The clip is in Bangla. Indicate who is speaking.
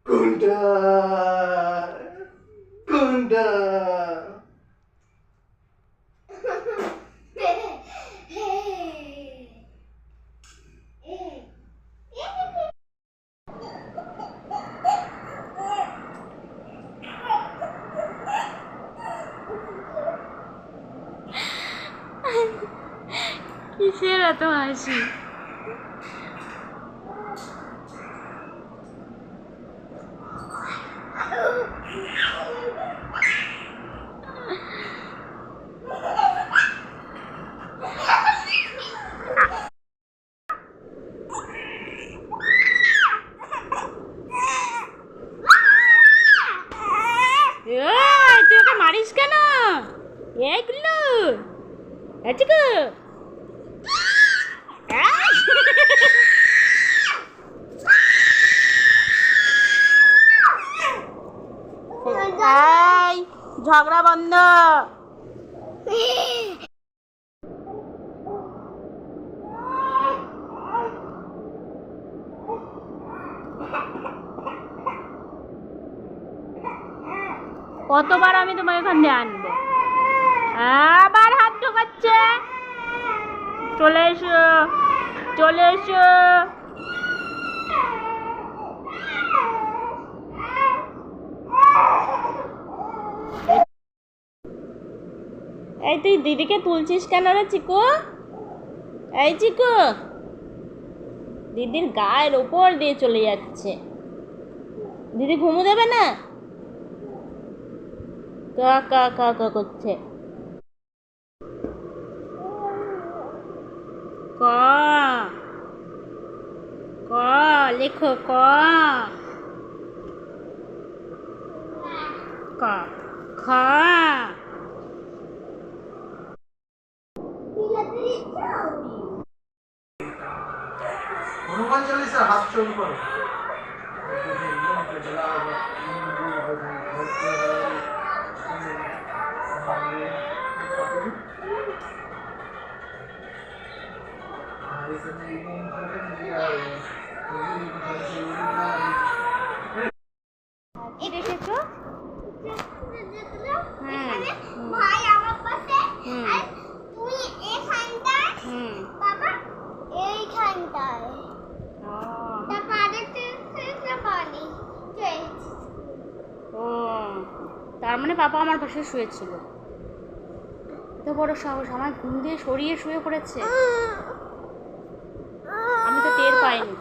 Speaker 1: কোনটা কোনটা
Speaker 2: কিসের এত হাসি? তুই ওকে মারিস কেন? এইগুলো এদিকে ঝগড়া বন্ধ। কতবার আমি তোমার এখান দিয়ে আনবো? আবার হাত ঢোকাচ্ছে। চলে এসো, চলে এসো। এই তুই দিদিকে তুলছিস কেন রে চিকু? এই চিকু, দিদির গায়ের ওপর দিয়ে চলে যাচ্ছে। দিদি ঘুমু দেবে না? কা কা কা কা করছে। ক ক লেখো ক ক খ।
Speaker 1: হনুমান চালিসা হাত চল করো।
Speaker 3: ভাই আমার পাশে আর তুই এখানটায় বাবা এইখানটায় তারপরে পানি
Speaker 2: ও, তার মানে পাপা আমার পাশে শুয়েছিল। এত বড় সাহস, আমার ঘুম দিয়ে সরিয়ে শুয়ে পড়েছে। আমি তো টের পাইনি।